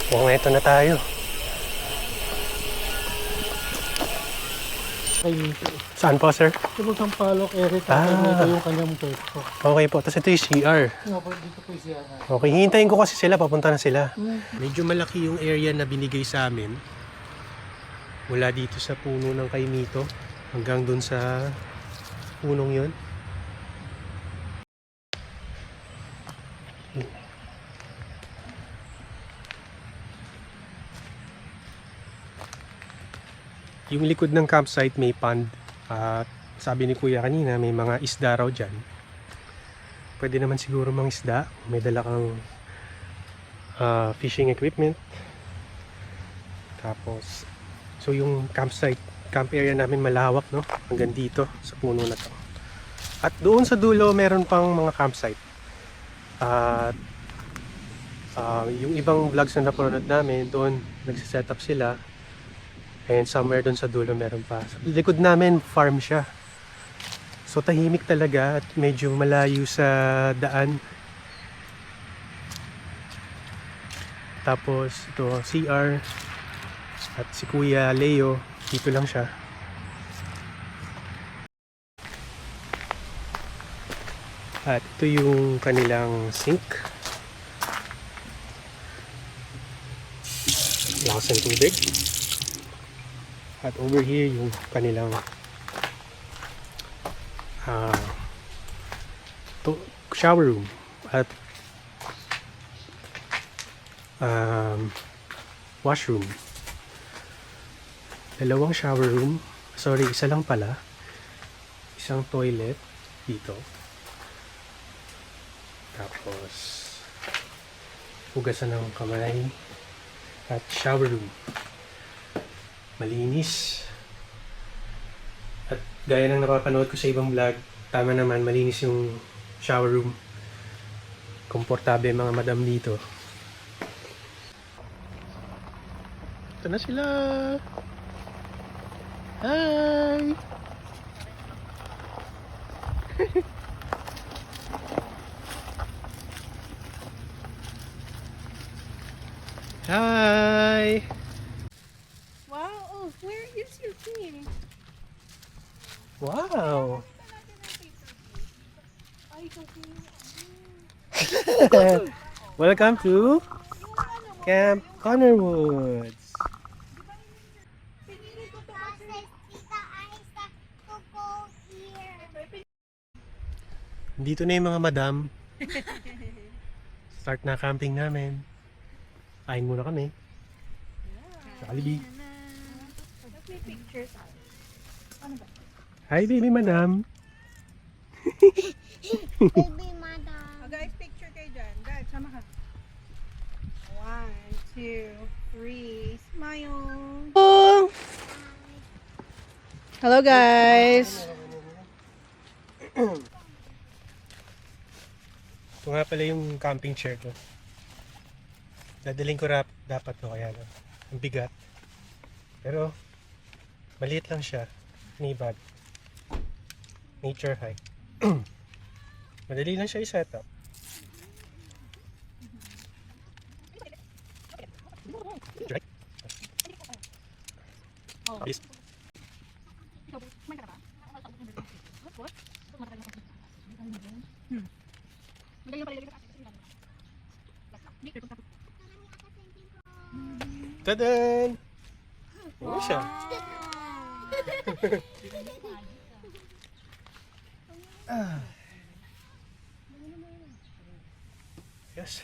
Kung eto na tayo. Saan po, sir? Ito ang Palok area. Ito yung kanyang pwesto. Okay po. Tapos ito yung CR. Dito po yung siya na. Okay, hihintayin ko kasi sila. Papunta na sila. Medyo malaki yung area na binigay sa amin. Mula dito sa puno ng kaimito hanggang dun sa punong yun. Yung likod ng campsite may pond. At sabi ni kuya kanina may mga isda raw dyan. Pwede naman siguro mang isda. May dala kang fishing equipment. Tapos so yung campsite, camp area namin malawak, no? Hanggang dito sa puno na to. At doon sa dulo meron pang mga campsite. At yung ibang vlogs na napanood namin, doon nagsiset up sila. And somewhere doon sa dulo meron pa. Sa likod namin, farm siya. So tahimik talaga at medyo malayo sa daan. Tapos ito, CR. At si Kuya Leo, dito lang siya. At ito yung kanilang sink. Lakas ng tubig. At over here yung kanilang shower room at washroom. Dalawang shower room. Sorry, isa lang pala. Isang toilet dito. Tapos hugasan ng kamay at shower room. Malinis. At gaya ng napapanood ko sa ibang vlog, tama naman, malinis yung shower room. Komportable mga madam dito. Ito na sila. Hi! Hi! Where is your team? Wow! Welcome to Camp Connorwoods. Dito na yung mga madam. Start na camping namin. Kain muna kami. Jollibee. Pictures. Hi baby madam. Baby madam. Guys, picture kayo dyan. Guys, sama ka. 1, 2, 3. Smile. Hello guys. Ito nga pala yung camping chair ko. Dadaling ko dapat to kaya no. Ang bigat. Pero maliit lang siya. Knee-bag. Nature hike. Madali lang siya i-set up. Yes. Tadan! Ano siya? Yes.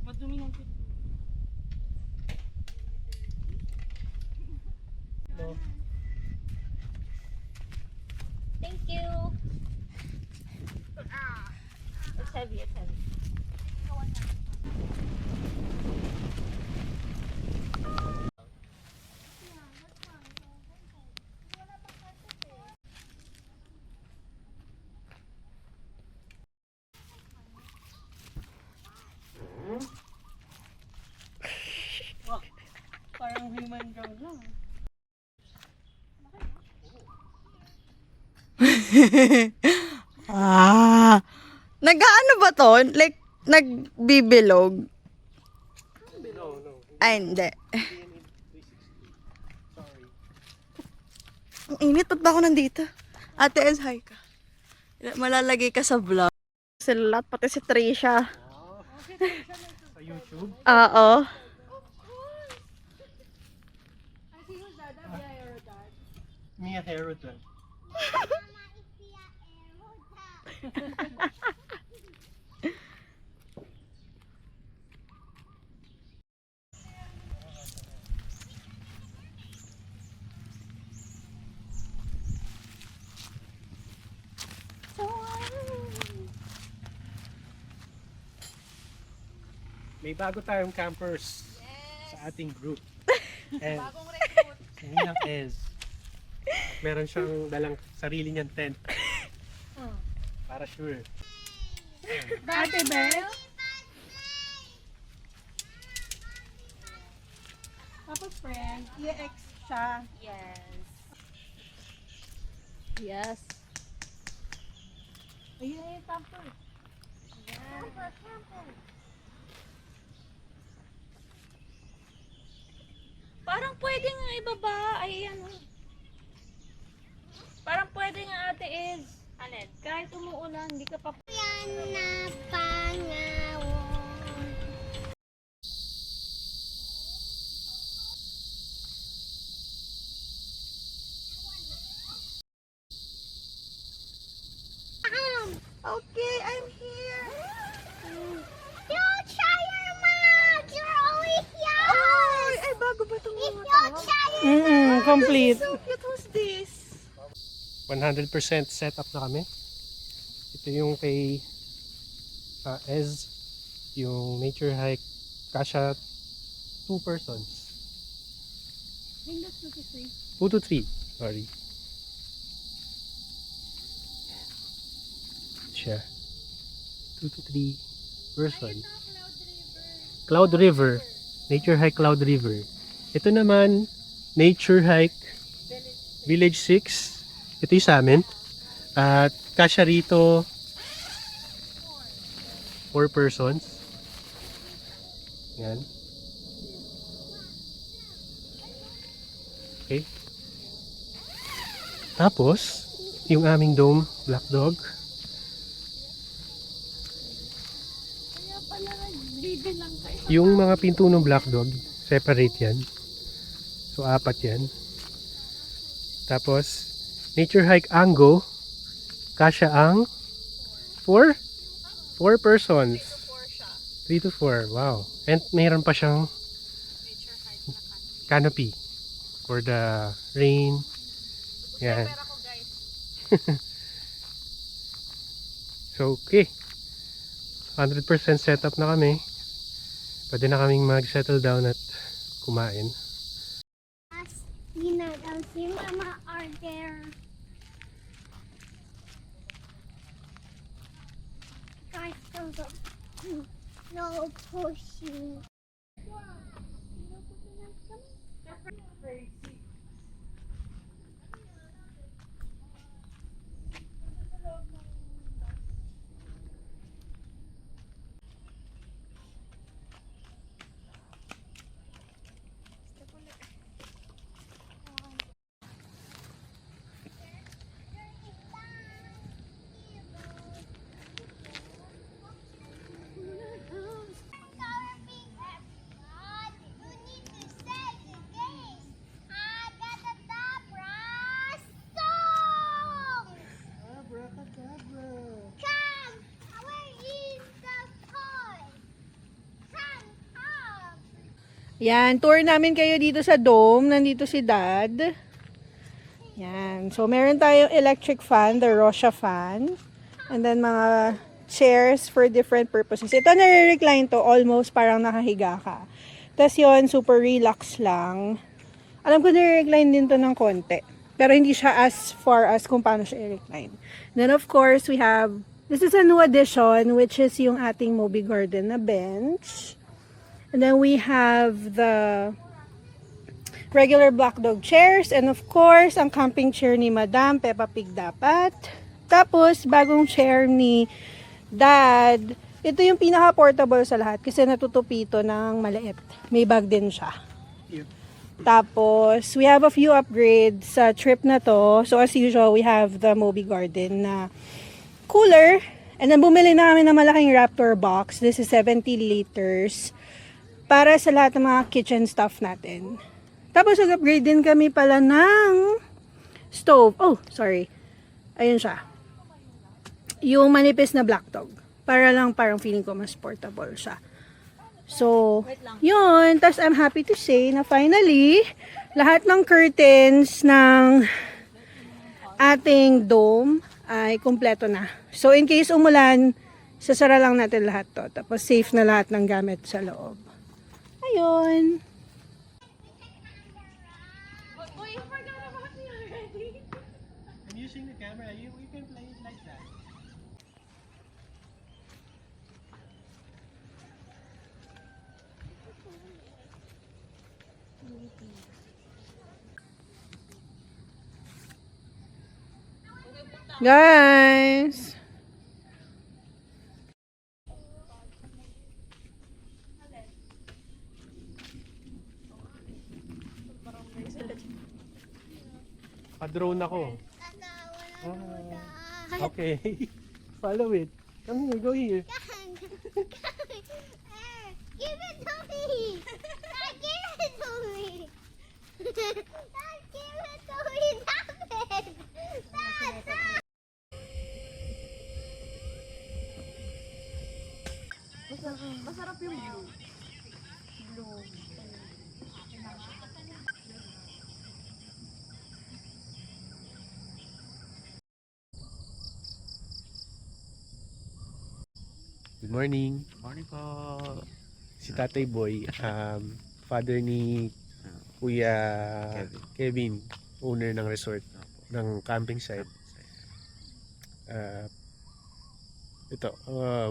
Madumi ng picture. No. Thank you. It's heavy, it's heavy. Nag-ano ba to? Like, nagbibilog? No, no. Ay, hindi. Sorry. Ang init, ba't ba ako nandito? Ate Ez, hi ka. Malalagay ka sa vlog. Sila, pati si Trisha. Sa YouTube. Oo. Mia Herodon. May bago tayong campers sa ating group. And si Mia Ez. Meron siyang dalang sarili niyang tent. Para sure. Ate Beth? Tapos friend, i-ex siya. Yes. Yes. Ayun na yung tamper. Parang pwede nga ibaba. Ay, ano. Parang pwede nga ate is. Alin? Kahit umuulan, hindi ka pa... Yan na pangawon. Okay, I'm here. Don't try your mouth! You're always young! Ay, ay, bago ba itong mga tao? Complete. So cute, who's this? 100% setup na kami. Ito yung kay Ez, yung nature hike, kasha 2 persons. 2 to 3, sorry. Siya. 2 to 3 person. Cloud River. Nature hike Cloud River. Ito naman, nature hike Village 6. Ito yung sa amin. At kasya rito 4 persons. Yan. Okay. Tapos, yung aming dome, Black Dog. Yung mga pinto ng Black Dog, separate yan. So, 4 yan. Tapos, nature hike Ango, kasya ang 4 persons. 3 to 4, wow. And mayroon pa siyang canopy for the rain. Yan. So, okay. 100% setup na kami. Pwede na kaming mag-settle down at kumain. Lina and si Mama are there. Guys, no pushing. Yan, tour namin kayo dito sa dome. Nandito si Dad. Yan. So, meron tayong electric fan, the Rosha fan. And then, mga chairs for different purposes. Ito, nare-recline to. Almost parang nakahiga ka. Tapos yun, super relax lang. Alam ko, nare-recline din to ng konti. Pero hindi siya as far as kung paano siya i-recline. Then, of course, we have, this is a new addition, which is yung ating Moby Garden na bench. And then we have the regular Black Dog chairs. And of course, ang camping chair ni Madam Peppa Pig dapat. Tapos, bagong chair ni Dad. Ito yung pinaka-portable sa lahat kasi natutupi ito ng maliit. May bag din siya. Tapos, we have a few upgrades sa trip na to. So, as usual, we have the Moby Garden na cooler. And then, bumili na kami ng malaking Raptor box. This is 70 liters. Para sa lahat ng mga kitchen stuff natin. Tapos, nag-upgrade din kami pala ng stove. Oh, sorry. Ayun siya. Yung manipis na black dog. Para lang parang feeling ko mas portable siya. So, yun. Tapos I'm happy to say na finally, lahat ng curtains ng ating dome ay kumpleto na. So, in case umulan, sasara lang natin lahat to. Tapos safe na lahat ng gamit sa loob. Ayun. I'm using the camera. You can play it like that. Guys! Pa-drone ako. Okay. Follow it. Come here, go here. Give it to me! Dad, give it to me! Dad, give it to me! Stop it! Dad, stop! Masarap yung blue. Blue. Good morning. Morning po. Si Tatay Boy, father ni Kuya Kevin, owner ng resort, ng camping site. Ito,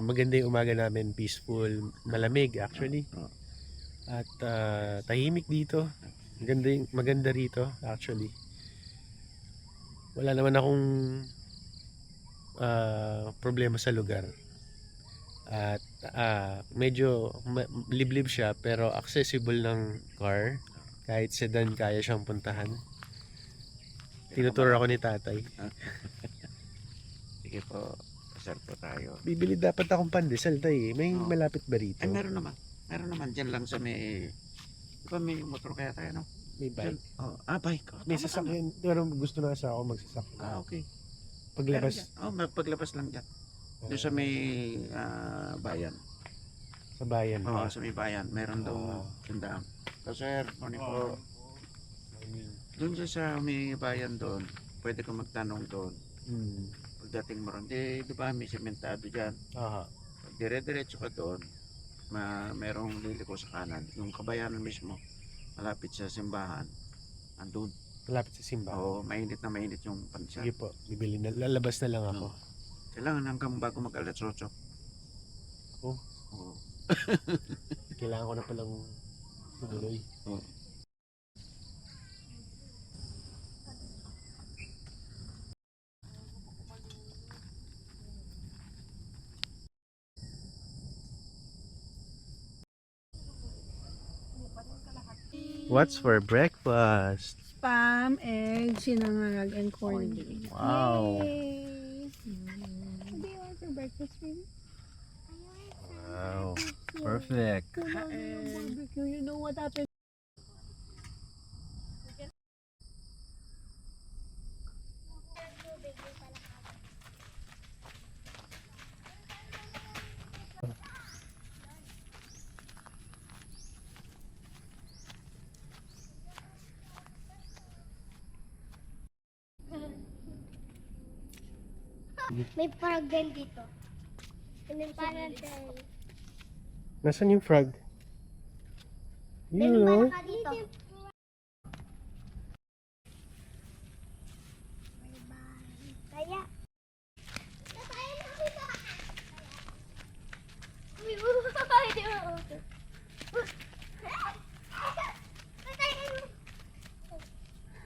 maganda yung umaga namin, peaceful, malamig actually. At tahimik dito. Maganda rito actually. Wala naman akong problema sa lugar. At medyo liblib siya pero accessible ng car. Kahit sedan kaya siyang puntahan. Tinuturo ako ni tatay. Sige po. Pasal po tayo. Bibili dapat akong pandesal tay. May Oo. malapit ba rito? Ay, meron naman. Meron naman. Diyan lang sa may... Di ba may motor kaya tayo, no? May bike. Oh, bike. Oh, May tama, sasakyan. Pero gusto na sa ako magsasakyan. tama. Okay. Paglabas Paglabas lang dyan. Doon sa may bayan. sa bayan. Oo, sa may bayan. Meron daw tindahan. So, sir, morning po. Doon sa may bayan doon, pwede ka magtanong doon. Pagdating mo ron, di ba may sementado dyan? Aha. Pag dire-diretso ka doon, merong liliko sa kanan. Yung kabayanan mismo, malapit sa simbahan. Andun. Malapit sa simbahan. Oo, mainit na mainit yung pansa. Sige po. Bibili na. Lalabas na lang ako. Kailangan hanggang bago mag-alas 8. Oh. Oo. Kailangan ko na palang tuloy. Oo. What's for breakfast? Spam, egg, sinangag, and corned beef. Wow. Yay! What do you want for breakfast, baby? Wow. Perfect. Barbecue, you know what happened? May frog din dito. Parang Nasaan yung frog? may You know. lumala ka dito. Kaya.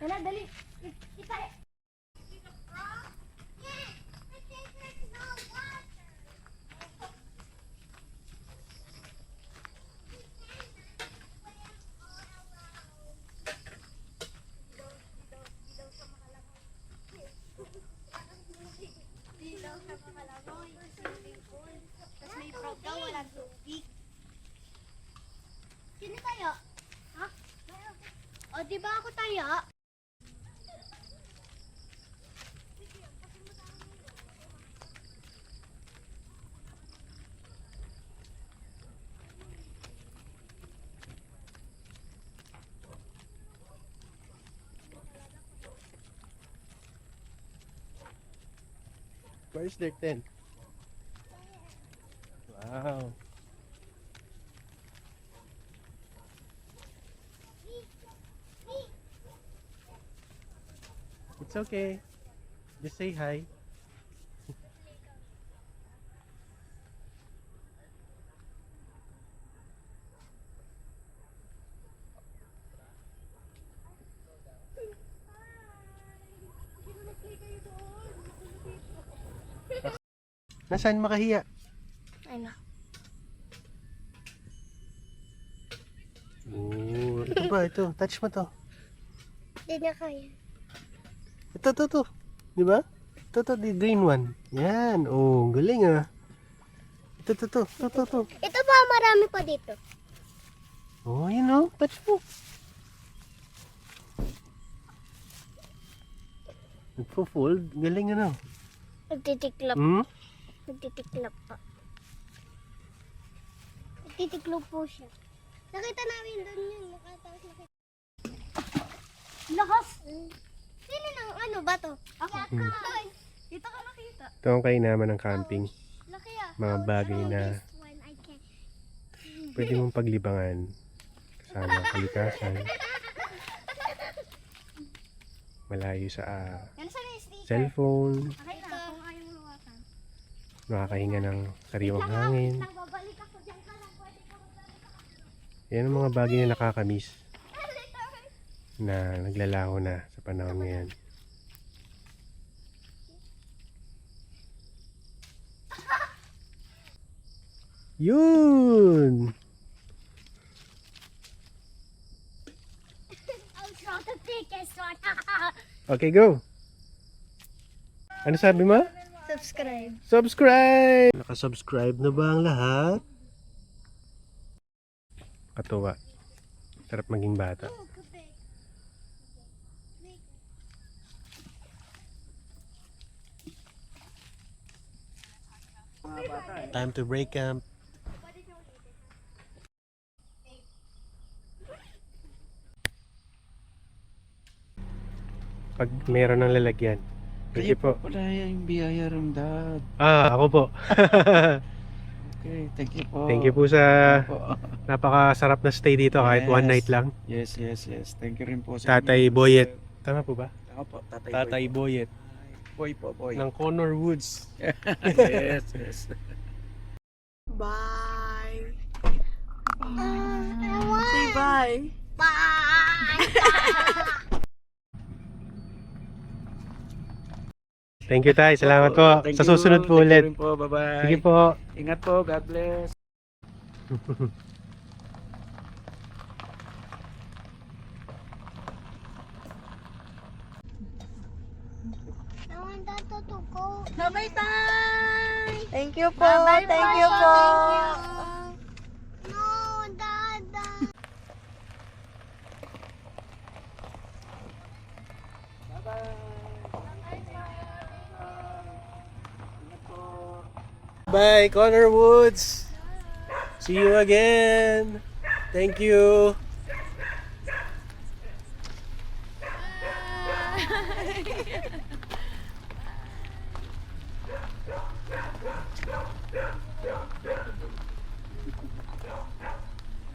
Dali, dali. Ipare. di ba ako taya? Where's their tent? Wow. It's okay. Just say hi. Nasaan makahiya? Ano? Oh, ito ba? Ito. Touch mo to. Hindi na kaya. Ito. Di ba? Ito, the green one. Yan. Oh, galing ah. Ito. Ito ba, marami pa dito. Oh, yun oh. Touch mo. Nagpo-fold. Galing ano. Nagtitiklop. Hmm? Nagtitiklop pa. Nagtitiklop po siya. Nakita namin doon yun. Nakataas nakita. Lakas! Sino nang ano ba to? Ako. Dito ka nakita. Ito ang kainaman ng camping. Laki ah. Mga bagay So, na this one I can... pwede mong paglibangan. Kasama kalikasan. Malayo sa Yan sa sticker. cellphone. Nakita kung ayaw luwakan. Nakakahinga ng sariwang hangin. Babalik ako dyan ka lang. Pwede ka magbalik. Yan ang mga bagay na nakakamiss. Na naglalaho na sa panahon ngayon. Yun! I'll draw the biggest one. Okay, go! Ano sabi mo? Subscribe. Subscribe! Nakasubscribe na ba ang lahat? Katuwa. Sarap maging bata. Time to break camp. Pag meron ng lalagyan. Sige po. Wala yung biyaya rin, Dad. Ako po. Okay, thank you po. Thank you po sa Po. napakasarap na stay dito kahit one Yes. night lang. Yes. Thank you rin po sa Tatay inyo. Boyet. Tama po ba? Ako po, Tatay Boyet. Boy po, boy. Ng Connor Woods. yes. Bye. I want. Say bye. Bye. Thank you, Tay. Salamat po. Thank Sa you. susunod po Thank you ulit. rin po. Bye-bye. Sige po. Ingat po. God bless. I want that to go. Bye-bye, Tay. Thank you po. Thank you po. No, Dada. Bye, Connor Woods. See you again. Thank you.